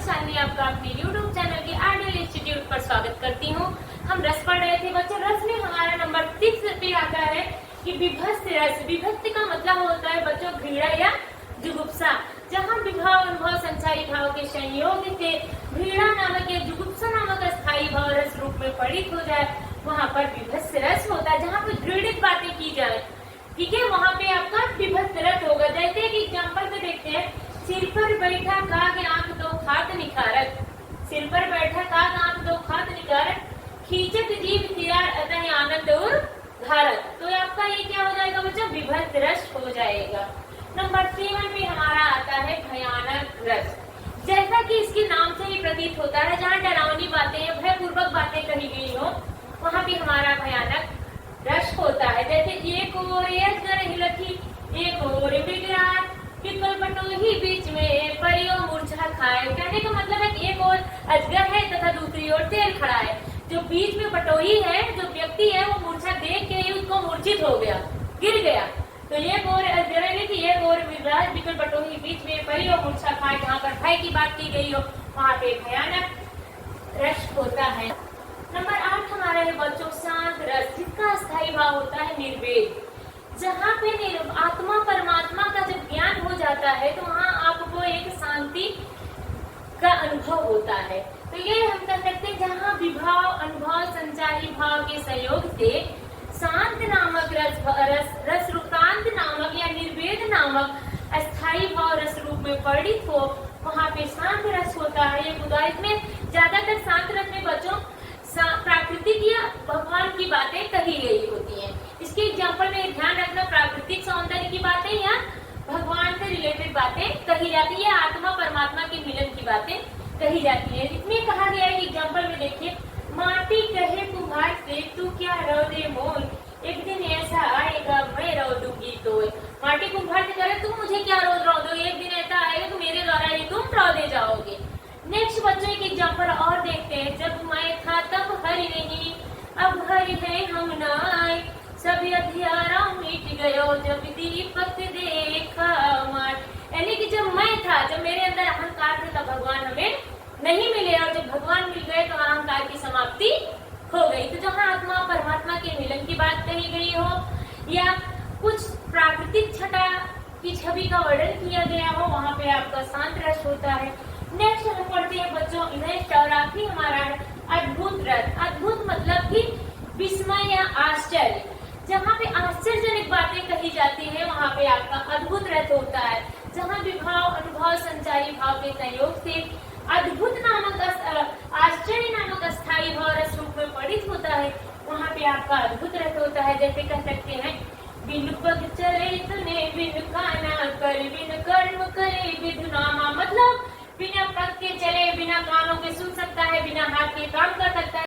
शालिनी आपका अपने YouTube channel के आइडियल इंस्टीट्यूट पर स्वागत करती हूँ। हम रस पढ़ रहे थे बच्चों। रस में हमारा नंबर 6 पे आता है कि विभक्त रस। विभक्त का मतलब होता है बच्चों घृणा या जुगुप्सा। जहाँ विभाव अनुभव संचारी भाव के संयोग से घृणा नामक या जुगुप्सा नामक अस्थायी भाव रस रूप में परिणत हो जाए, वहाँ पर विभक्त रस होता है। जहाँ पर घृणित बातें की जाए, ठीक है, वहाँ पे आपका विभक्त रस होगा। जैसे कि एग्जाम्पल में देखते हैं, सिर पर बैठा काग आंख दो खात निखारत। सिर पर बैठा काग आंख दो खात निखारत, खींचत जीव तिरार अतः आनंद और भारत। तो आपका ये क्या हो जाएगा बच्चों? विभक्त रस हो जाएगा। नंबर 7 पे हमारा आता है भयानक रस। जैसा कि इसके नाम से ही प्रतीत होता है, जहाँ डरावनी बातें या भयपूर्वक बातें कही गई हो, वहाँ भी हमारा भयानक रस होता है। जैसे एक ओर अजगर हिलकी, एक ओर बिगराट, पिपल बटोही बीच में परियो मूर्छा खाए। कहने का मतलब है कि एक ओर अजगर है तथा दूसरी ओर तेल खड़ा है। जो बीच में बटोही है, जो व्यक्ति है, वो मूर्छा देख के ही उसको मूर्छित हो गया, गिर गया। तो एक ओर अजगर है कि एक ओर विगराट, पिपल बटोही बीच में परियो मूर्छा खाए। जहाँ पर भय की बात की गई हो, वहाँ पे भयानक रस होता है। नंबर 8 हमारा है बच्चों शांत रस, जिसका स्थायी भाव होता है निर्वेद। जहाँ पे आत्मा परमात्मा का जब ज्ञान हो जाता है, तो वहाँ आपको एक शांति का अनुभव होता है। तो ये हम कह सकते हैं, जहाँ विभाव अनुभव संचारी भाव के सहयोग से शांत नामक रस रूपांत नामक या निर्वेद नामक अस्थायी भाव रस रूप में परिणित हो, वहाँ पे शांत रस होता है। ये बुधा इसमें ज्यादातर शांत रस में बच्चों प्राकृतिक या भगवान की बातें कही गई होती हैं। इसके एग्जाम्पल में ध्यान रखना, प्राकृतिक सौंदर्य की बातें या भगवान से रिलेटेड बातें कही जाती है, आत्मा परमात्मा के मिलन की बातें कही जाती है। इसमें कहा गया है, एग्जाम्पल में देखिए, माटी कहे कुम्हार से तू क्या रो दे मोल, एक दिन ऐसा आएगा मैं रो दूंगी तो। माटी कुम्हार से कहे तुम मुझे क्या रोज रो दो, एक दिन ऐसा आएगा तो मेरे द्वारा ही तुम रो दे जाओगे। नेक्स्ट बच्चों एक एग्जाम्पल और देखते हैं, जब मैं था तब हरि नहीं, अब हरि है हम न आए, सभी अंधियारा मिट गयो, जब दीपक देखा मार। यानी कि जब मैं था, जब मेरे अंदर अहंकार था, तब भगवान हमें नहीं मिले, और जब भगवान मिल गए तो अहंकार की समाप्ति हो गई। तो जहाँ आत्मा परमात्मा के मिलन की बात कही गई हो, या कुछ प्राकृतिक छटा की छवि का वर्णन किया गया हो, वहाँ पे आपका शांत रस होता है। नेक्स्ट हम पढ़ते हैं बच्चों, नेक्स्ट और आखिरी हमारा है अद्भुत रस। अद्भुत मतलब कि विस्मय या आश्चर्य। जहाँ पे आश्चर्यजनक बातें कही जाती है, वहाँ पे आपका अद्भुत रस होता है। जहाँ विभाव अनुभव संचारी भाव के संयोग से अद्भुत नामक आश्चर्य नामक अस्थायी भाव रस रूप में परिणित होता है, वहाँ पे आपका अद्भुत रस होता है। जैसे कह सकते हैं, बिन पग चले तने, बिन काना कर, बिन कर्म करे विधुनामा। मतलब बिना पग के चले, बिना कानों के सुन सकता है, बिना हाथ के काम कर सकता है।